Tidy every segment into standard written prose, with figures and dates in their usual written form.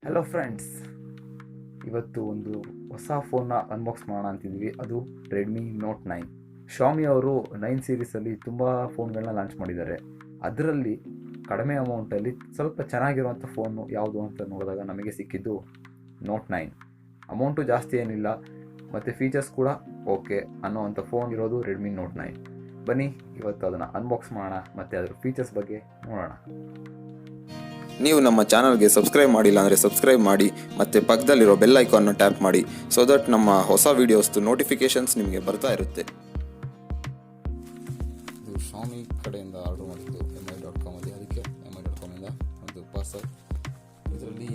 Hello friends, ಇವತ್ತು ಒಂದು ಹೊಸ ಫೋನ್ನ ಅನ್ಬಾಕ್ಸ್ ಮಾಡೋಣ ಅಂತಿದ್ವಿ. ಅದು ರೆಡ್ಮಿ ನೋಟ್ 9. ಶಾಮಿ ಅವರು 9 ಸೀರೀಸಲ್ಲಿ ತುಂಬ ಫೋನ್ಗಳನ್ನ ಲಾಂಚ್ ಮಾಡಿದ್ದಾರೆ. ಅದರಲ್ಲಿ ಕಡಿಮೆ ಅಮೌಂಟಲ್ಲಿ ಸ್ವಲ್ಪ ಚೆನ್ನಾಗಿರುವಂಥ ಫೋನು ಯಾವುದು ಅಂತ ನೋಡಿದಾಗ ನಮಗೆ ಸಿಕ್ಕಿದ್ದು ನೋಟ್ 9. ಅಮೌಂಟು ಜಾಸ್ತಿ ಏನಿಲ್ಲ ಮತ್ತು ಫೀಚರ್ಸ್ ಕೂಡ ಓಕೆ ಅನ್ನೋವಂಥ ಫೋನ್ ಇರೋದು ರೆಡ್ಮಿ ನೋಟ್ 9. ಬನ್ನಿ ಇವತ್ತು ಅದನ್ನು ಅನ್ಬಾಕ್ಸ್ ಮಾಡೋಣ ಮತ್ತು ಅದರ ಫೀಚರ್ಸ್ ಬಗ್ಗೆ ನೋಡೋಣ. ನೀವು ನಮ್ಮ ಚಾನಲ್ಗೆ ಸಬ್ಸ್ಕ್ರೈಬ್ ಮಾಡಿಲ್ಲ ಅಂದರೆ ಸಬ್ಸ್ಕ್ರೈಬ್ ಮಾಡಿ ಮತ್ತು ಪಕ್ಕದಲ್ಲಿರೋ ಬೆಲ್ ಐಕಾನ್ನ ಟ್ಯಾಪ್ ಮಾಡಿ ಸೊ ದಟ್ ನಮ್ಮ ಹೊಸ ವೀಡಿಯೋಸ್ದು ನೋಟಿಫಿಕೇಷನ್ಸ್ ನಿಮಗೆ ಬರ್ತಾ ಇರುತ್ತೆ. ಇದು ಶಾಮಿ ಕಡೆಯಿಂದ ಆರ್ಡರ್ ಮಾಡಿದ್ದು mi.com ಅಲ್ಲಿ. ಅದಕ್ಕೆ mi.com-ಇಂದ ಒಂದು ಪಾರ್ಸಲ್. ಇದರಲ್ಲಿ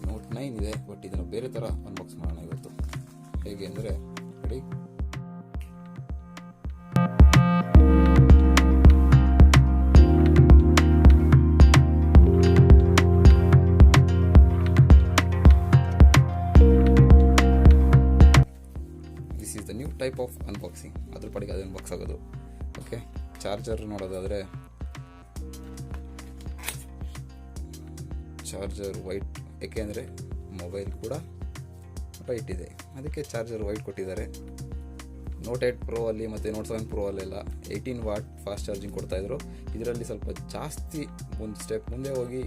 ನೋಟ್ 9 ಇದೆ, ಬಟ್ ಇದನ್ನು ಬೇರೆ ಥರ ಅನ್ಬಾಕ್ಸ್ ಮಾಡೋಣ ಇವತ್ತು. ಹೇಗೆ ಅಂದರೆ ready. The new type of unboxing. ಅದ್ರ ಪಡೆಗೆ ಅದು ಅನ್ಬಾಕ್ಸ್ ಆಗೋದು. ಓಕೆ, ಚಾರ್ಜರ್ ನೋಡೋದಾದರೆ ಚಾರ್ಜರ್ ವೈಟ್, ಏಕೆಂದರೆ ಮೊಬೈಲ್ ಕೂಡ ವೈಟ್ ಇದೆ, ಅದಕ್ಕೆ ಚಾರ್ಜರ್ ವೈಟ್ ಕೊಟ್ಟಿದ್ದಾರೆ. ನೋಟ್ 8 ಪ್ರೋ ಅಲ್ಲಿ ಮತ್ತು ನೋಟ್ 7 ಪ್ರೋ ಅಲ್ಲೆಲ್ಲ 18 ವಾಟ್ ಫಾಸ್ಟ್ ಚಾರ್ಜಿಂಗ್ ಕೊಡ್ತಾಯಿದ್ರು. ಇದರಲ್ಲಿ ಸ್ವಲ್ಪ ಜಾಸ್ತಿ ಒಂದು ಸ್ಟೆಪ್ ಮುಂದೆ ಹೋಗಿ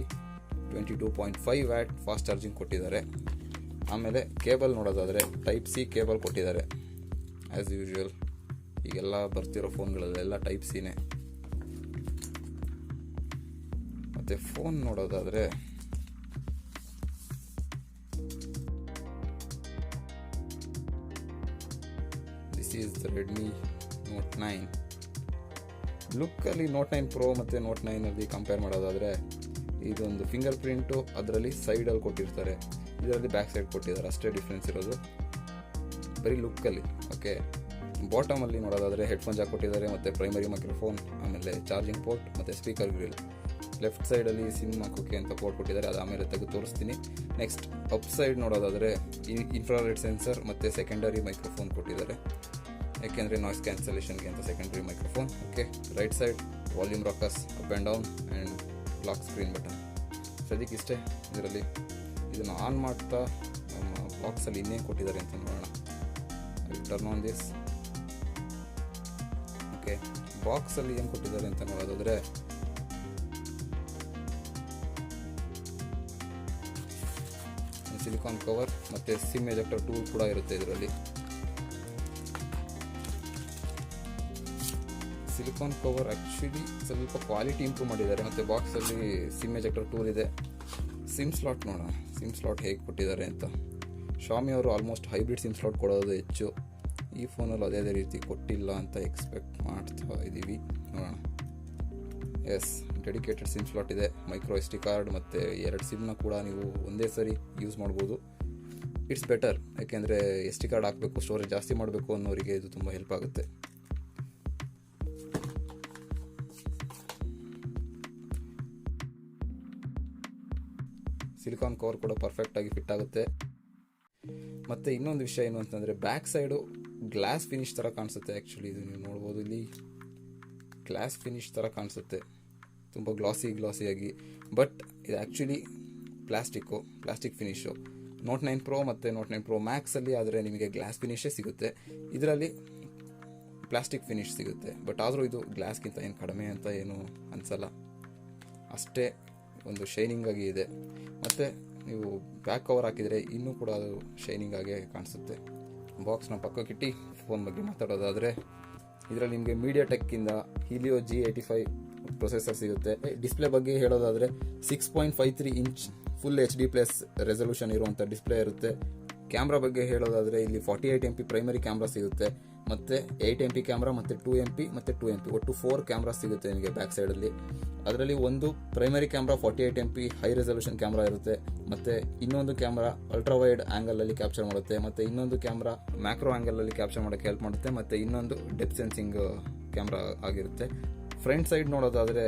22.5 ವ್ಯಾಟ್ ಫಾಸ್ಟ್ ಚಾರ್ಜಿಂಗ್ ಕೊಟ್ಟಿದ್ದಾರೆ. ಆಮೇಲೆ ಕೇಬಲ್ ನೋಡೋದಾದರೆ ಟೈಪ್ ಸಿ ಕೇಬಲ್ ಕೊಟ್ಟಿದ್ದಾರೆ. ಆ್ಯಸ್ ಯೂಶ್ವಲ್ ಈಗೆಲ್ಲ ಬರ್ತಿರೋ ಫೋನ್ಗಳಲ್ಲೆಲ್ಲ ಟೈಪ್ ಸಿನೇ. ಮತ್ತು ಫೋನ್ ನೋಡೋದಾದರೆ this is the Redmi Note 9. ಲುಕ್ಕಲ್ಲಿ ನೋಟ್ 9 ಪ್ರೋ ಮತ್ತು ನೋಟ್ 9ಅಲ್ಲಿ ಕಂಪೇರ್ ಮಾಡೋದಾದರೆ ಇದೊಂದು ಫಿಂಗರ್ ಪ್ರಿಂಟು ಅದರಲ್ಲಿ ಸೈಡಲ್ಲಿ ಕೊಟ್ಟಿರ್ತಾರೆ, ಇದರಲ್ಲಿ ಬ್ಯಾಕ್ ಸೈಡ್ ಕೊಟ್ಟಿದ್ದಾರೆ, ಅಷ್ಟೇ ಡಿಫ್ರೆನ್ಸ್ ಇರೋದು ಬರೀ ಲುಕ್ಕಲ್ಲಿ. ಓಕೆ, ಬಾಟಮಲ್ಲಿ ನೋಡೋದಾದರೆ ಹೆಡ್ಫೋನ್ ಜಾಕ್ ಕೊಟ್ಟಿದ್ದಾರೆ ಮತ್ತು ಪ್ರೈಮರಿ ಮೈಕ್ರೋಫೋನ್, ಆಮೇಲೆ ಚಾರ್ಜಿಂಗ್ ಪೋರ್ಟ್ ಮತ್ತು ಸ್ಪೀಕರ್ ಗ್ರಿಲ್. ಲೆಫ್ಟ್ ಸೈಡಲ್ಲಿ ಸಿಮ್ ಹಾಕೋಕೆ ಅಂತ ಪೋರ್ಟ್ ಕೊಟ್ಟಿದ್ದಾರೆ, ಅದು ಆಮೇಲೆ ತೆಗೆದು ತೋರಿಸ್ತೀನಿ. ನೆಕ್ಸ್ಟ್ ಅಪ್ ಸೈಡ್ ನೋಡೋದಾದರೆ ಇನ್ಫ್ರಾರೆಡ್ ಸೆನ್ಸರ್ ಮತ್ತು ಸೆಕೆಂಡರಿ ಮೈಕ್ರೋಫೋನ್ ಕೊಟ್ಟಿದ್ದಾರೆ, ಯಾಕೆಂದರೆ ನಾಯ್ಸ್ ಕ್ಯಾನ್ಸಲೇಷನ್ಗೆ ಅಂತ secondary microphone. Okay, right side volume Rockers, up and down and lock screen button. ಸದ್ಯಕ್ಕೆ ಇಷ್ಟೇ ಇದರಲ್ಲಿ. ಇದನ್ನು ಆನ್ ಮಾಡ್ತಾ ನಮ್ಮ ಬಾಕ್ಸಲ್ಲಿ ಇನ್ನೇನು ಕೊಟ್ಟಿದ್ದಾರೆ ಅಂತ ನೋಡೋಣ. Turn on this. ಓಕೆ, ಬಾಕ್ಸಲ್ಲಿ ಏನು ಕೊಟ್ಟಿದ್ದಾರೆ ಅಂತ ನೋಡೋದಾದರೆ ಸಿಲಿಕಾನ್ ಕವರ್ ಮತ್ತು ಸಿಮ್ ಎಜೆಕ್ಟರ್ ಟೂಲ್ ಕೂಡ ಇರುತ್ತೆ ಇದರಲ್ಲಿ. ಸಿಲಿಕಾನ್ ಕವರ್ ಆ್ಯಕ್ಚುಲಿ ಸ್ವಲ್ಪ ಕ್ವಾಲಿಟಿ ಇಂಪ್ರೂವ್ ಮಾಡಿದ್ದಾರೆ. ಮತ್ತು ಬಾಕ್ಸಲ್ಲಿ ಸಿಮ್ ಎಜೆಕ್ಟರ್ ಟೂಲ್ ಇದೆ. ಸಿಮ್ ಸ್ಲಾಟ್ ನೋಡೋಣ, ಸಿಮ್ ಸ್ಲಾಟ್ ಹೇಗೆ ಕೊಟ್ಟಿದ್ದಾರೆ ಅಂತ. ಶಾಮಿ ಅವರು ಆಲ್ಮೋಸ್ಟ್ ಹೈಬ್ರಿಡ್ ಸಿಮ್ ಸ್ಲಾಟ್ ಕೊಡೋದು ಹೆಚ್ಚು. ಈ ಫೋನಲ್ಲಿ ಅದೇ ರೀತಿ ಕೊಟ್ಟಿಲ್ಲ ಅಂತ ಎಕ್ಸ್ಪೆಕ್ಟ್ ಮಾಡ್ತಾ ಇದ್ದೀವಿ, ನೋಡೋಣ. ಎಸ್, ಡೆಡಿಕೇಟೆಡ್ ಸಿಮ್ ಸ್ಲಾಟ್ ಇದೆ. ಮೈಕ್ರೋ SD ಕಾರ್ಡ್ ಮತ್ತು 2 ಸಿಮ್ನ ಕೂಡ ನೀವು ಒಂದೇ ಸರಿ ಯೂಸ್ ಮಾಡ್ಬೋದು. ಇಟ್ಸ್ ಬೆಟರ್, ಯಾಕೆಂದರೆ SD ಕಾರ್ಡ್ ಹಾಕಬೇಕು, ಸ್ಟೋರೇಜ್ ಜಾಸ್ತಿ ಮಾಡಬೇಕು ಅನ್ನೋರಿಗೆ ಇದು ತುಂಬ ಹೆಲ್ಪ್ ಆಗುತ್ತೆ. ಸಿಲಿಕಾನ್ ಕವರ್ ಕೂಡ ಪರ್ಫೆಕ್ಟಾಗಿ ಫಿಟ್ ಆಗುತ್ತೆ. ಮತ್ತು ಇನ್ನೊಂದು ವಿಷಯ ಏನು ಅಂತಂದರೆ ಬ್ಯಾಕ್ ಸೈಡು ಗ್ಲಾಸ್ ಫಿನಿಶ್ ಥರ ಕಾಣಿಸುತ್ತೆ. ಆ್ಯಕ್ಚುಲಿ ಇದು ನೀವು ನೋಡ್ಬೋದು, ಇಲ್ಲಿ ಗ್ಲಾಸ್ ಫಿನಿಶ್ ಥರ ಕಾಣಿಸುತ್ತೆ, ತುಂಬ ಗ್ಲಾಸಿಯಾಗಿ. ಬಟ್ ಇದು actually plastic finish. Note 9 Pro ಮತ್ತು ನೋಟ್ 9 ಪ್ರೋ ಮ್ಯಾಕ್ಸಲ್ಲಿ ಆದರೆ ನಿಮಗೆ ಗ್ಲಾಸ್ ಫಿನಿಶೇ ಸಿಗುತ್ತೆ, ಇದರಲ್ಲಿ ಪ್ಲಾಸ್ಟಿಕ್ ಫಿನಿಶ್ ಸಿಗುತ್ತೆ. ಬಟ್ ಆದರೂ ಇದು ಗ್ಲಾಸ್ಗಿಂತ ಏನು ಕಡಿಮೆ ಅಂತ ಏನು ಅನಿಸಲ್ಲ, ಅಷ್ಟೇ ಒಂದು ಶೈನಿಂಗ್ ಆಗಿ ಇದೆ. ಮತ್ತು ನೀವು ಬ್ಯಾಕ್ ಕವರ್ ಹಾಕಿದರೆ ಇನ್ನೂ ಕೂಡ ಅದು ಶೈನಿಂಗ್ ಆಗೇ ಕಾಣಿಸುತ್ತೆ. ಬಾಕ್ಸ್ನ ಪಕ್ಕಕ್ಕಿಟ್ಟು ಫೋನ್ ಬಗ್ಗೆ ಮಾತಾಡೋದಾದರೆ ಇದರಲ್ಲಿ ನಿಮಗೆ ಮೀಡಿಯಾಟೆಕ್ಕಿಂದ ಹೀಲಿಯೋ G85 ಪ್ರೊಸೆಸರ್ ಸಿಗುತ್ತೆ. ಡಿಸ್ಪ್ಲೇ ಬಗ್ಗೆ ಹೇಳೋದಾದರೆ 6.53 ಇಂಚ್ ಫುಲ್ HD+ ರೆಸಲ್ಯೂಷನ್ ಇರುವಂಥ ಡಿಸ್ಪ್ಲೇ ಇರುತ್ತೆ. ಕ್ಯಾಮ್ರಾ ಬಗ್ಗೆ ಹೇಳೋದಾದರೆ ಇಲ್ಲಿ 48 MP ಪ್ರೈಮರಿ ಕ್ಯಾಮ್ರಾ ಸಿಗುತ್ತೆ, ಮತ್ತು 8 MP ಕ್ಯಾಮ್ರಾ ಮತ್ತು 2 MP ಮತ್ತು 2 MP ಒಟ್ಟು 4 ಕ್ಯಾಮ್ರಾ ಸಿಗುತ್ತೆ ನಿಮಗೆ ಬ್ಯಾಕ್ ಸೈಡಲ್ಲಿ. ಅದರಲ್ಲಿ ಒಂದು primary camera 48 MP high resolution camera ಇರುತ್ತೆ, ಮತ್ತು ಇನ್ನೊಂದು ಕ್ಯಾಮ್ರಾ ಅಲ್ಟ್ರಾ ವೈಡ್ ಆ್ಯಂಗಲಲ್ಲಿ ಕ್ಯಾಪ್ಚರ್ ಮಾಡುತ್ತೆ, ಮತ್ತು ಇನ್ನೊಂದು ಕ್ಯಾಮ್ರಾ ಮ್ಯಾಕ್ರೋ ಆ್ಯಂಗಲಲ್ಲಿ ಕ್ಯಾಪ್ಚರ್ ಮಾಡೋಕ್ಕೆ ಹೆಲ್ಪ್ ಮಾಡುತ್ತೆ, ಮತ್ತು ಇನ್ನೊಂದು ಡೆಪ್ತ್ ಸೆನ್ಸಿಂಗ್ ಕ್ಯಾಮ್ರಾ ಆಗಿರುತ್ತೆ. ಫ್ರಂಟ್ ಸೈಡ್ ನೋಡೋದಾದರೆ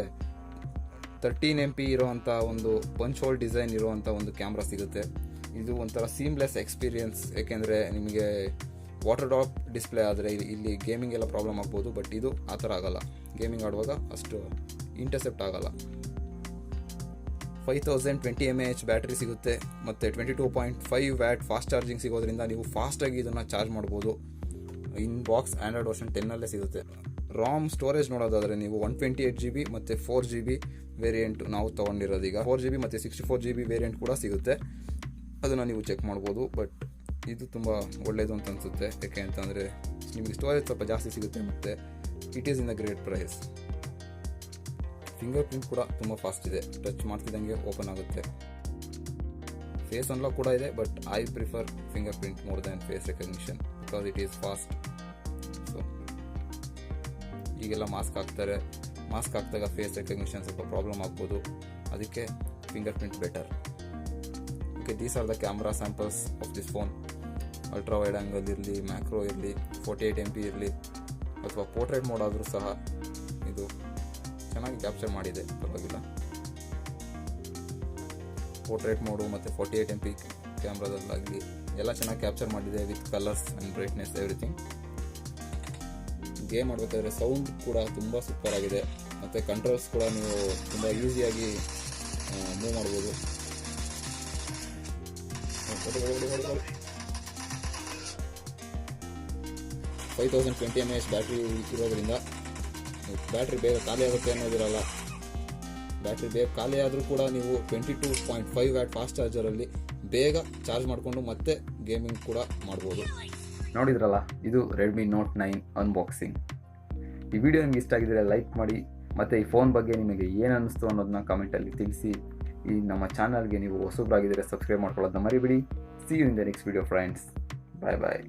13 MP ಇರುವಂಥ ಒಂದು ಪಂಚ್ ಹೋಲ್ ಡಿಸೈನ್ ಇರುವಂಥ ಒಂದು ಕ್ಯಾಮ್ರಾ ಸಿಗುತ್ತೆ. ಇದು ಒಂಥರ ಸೀಮ್ಲೆಸ್ ಎಕ್ಸ್ಪೀರಿಯನ್ಸ್, ಏಕೆಂದರೆ ನಿಮಗೆ ವಾಟರ್ ಡ್ರಾಪ್ ಡಿಸ್ಪ್ಲೇ ಆದರೆ ಇಲ್ಲಿ ಗೇಮಿಂಗ್ ಎಲ್ಲ ಪ್ರಾಬ್ಲಮ್ ಆಗ್ಬೋದು, ಬಟ್ ಇದು ಆ ಥರ ಆಗಲ್ಲ. ಗೇಮಿಂಗ್ ಆಡುವಾಗ ಅಷ್ಟು ಇಂಟರ್ಸೆಪ್ಟ್ ಆಗಲ್ಲ. 5020 mAh ಬ್ಯಾಟ್ರಿ ಸಿಗುತ್ತೆ ಮತ್ತು 22.5 ವ್ಯಾಟ್ ಫಾಸ್ಟ್ ಚಾರ್ಜಿಂಗ್ ಸಿಗೋದ್ರಿಂದ ನೀವು ಫಾಸ್ಟಾಗಿ ಇದನ್ನು ಚಾರ್ಜ್ ಮಾಡ್ಬೋದು. ಇನ್ ಬಾಕ್ಸ್ ಆಂಡ್ರಾಯ್ಡ್ ವರ್ಷನ್ 10 ಸಿಗುತ್ತೆ. ರಾಮ್ ಸ್ಟೋರೇಜ್ ನೋಡೋದಾದರೆ ನೀವು 128 GB ಮತ್ತು 4 GB ವೇರಿಯಂಟ್ ನಾವು ತೊಗೊಂಡಿರೋದು. ಈಗ 4 GB ಮತ್ತು 64 GB ವೇರಿಯಂಟ್ ಕೂಡ ಸಿಗುತ್ತೆ, ಅದನ್ನು ನೀವು ಚೆಕ್ ಮಾಡ್ಬೋದು. ಬಟ್ ಇದು ತುಂಬ ಒಳ್ಳೆಯದು ಅಂತ ಅನಿಸುತ್ತೆ, ಯಾಕೆ ಅಂತಂದರೆ ನಿಮಗೆ ಸ್ಟೋರೇಜ್ ಸ್ವಲ್ಪ ಜಾಸ್ತಿ ಸಿಗುತ್ತೆ ಮತ್ತು it is in a great price. Fingerprint ಕೂಡ ತುಂಬ ಫಾಸ್ಟ್ ಇದೆ, ಟಚ್ ಮಾಡ್ತಿದ್ದಂಗೆ ಓಪನ್ ಆಗುತ್ತೆ. ಫೇಸ್ ಅನ್ಲಾಕ್ ಕೂಡ ಇದೆ, but I prefer fingerprint more than face recognition because it is fast. So ಈಗೆಲ್ಲ ಮಾಸ್ಕ್ ಹಾಕಿದಾಗ ಫೇಸ್ ರೆಕಗ್ನಿಷನ್ ಸ್ವಲ್ಪ ಪ್ರಾಬ್ಲಮ್ ಆಗ್ಬೋದು, ಅದಕ್ಕೆ fingerprint better. Okay, these are the camera samples of this phone. Ultra wide angle ಇರಲಿ, macro ಇರಲಿ, 48 MP ಇರಲಿ ಅಥವಾ portrait mode ಆದರೂ ಸಹ ಇದು ಚೆನ್ನಾಗಿ ಕ್ಯಾಪ್ಚರ್ ಮಾಡಿದೆ, ಪರವಾಗಿಲ್ಲ. ಪೋರ್ಟ್ರೇಟ್ ಮೋಡು ಮತ್ತು 48 MP ಕ್ಯಾಮ್ರಾದಲ್ಲಾಗಲಿ ಎಲ್ಲ ಚೆನ್ನಾಗಿ ಕ್ಯಾಪ್ಚರ್ ಮಾಡಿದೆ with colours and brightness everything. Game ಮಾಡಬೇಕಾದ್ರೆ ಸೌಂಡ್ ಕೂಡ ತುಂಬ ಸೂಪರ್ ಆಗಿದೆ ಮತ್ತು ಕಂಟ್ರೋಲ್ಸ್ ಕೂಡ ನೀವು ತುಂಬ ಈಸಿಯಾಗಿ ಮೂವ್ ಮಾಡ್ಬೋದು. 5020 mAh ಬ್ಯಾಟ್ರಿ ಇರೋದ್ರಿಂದ ಬ್ಯಾಟ್ರಿ ಬೇಗ ಖಾಲಿ ಆಗುತ್ತೆ ಅನ್ನೋದಿರಲ್ಲ. ಬ್ಯಾಟ್ರಿ ಬೇಗ ಖಾಲಿ ಆದರೂ ಕೂಡ ನೀವು 22.5 ವ್ಯಾಟ್ ಫಾಸ್ಟ್ ಚಾರ್ಜರಲ್ಲಿ ಬೇಗ ಚಾರ್ಜ್ ಮಾಡಿಕೊಂಡು ಮತ್ತೆ ಗೇಮಿಂಗ್ ಕೂಡ ಮಾಡ್ಬೋದು. ನೋಡಿದ್ರಲ್ಲ, ಇದು ರೆಡ್ಮಿ ನೋಟ್ 9 ಅನ್ಬಾಕ್ಸಿಂಗ್. ಈ ವಿಡಿಯೋ ನಿಮ್ಗೆ ಇಷ್ಟ ಆಗಿದ್ರೆ ಲೈಕ್ ಮಾಡಿ, ಮತ್ತು ಈ ಫೋನ್ ಬಗ್ಗೆ ನಿಮಗೆ ಏನು ಅನ್ನಿಸ್ತು ಅನ್ನೋದನ್ನ ಕಮೆಂಟಲ್ಲಿ ತಿಳಿಸಿ. ಈ ನಮ್ಮ ಚಾನಲ್ಗೆ ನೀವು ಹೊಸಬ್ರಾಗಿದ್ದರೆ ಸಬ್ಸ್ಕ್ರೈಬ್ ಮಾಡ್ಕೊಳ್ಳೋದನ್ನ ಮರಿಬೇಡಿ. See you in the next video friends. Bye bye.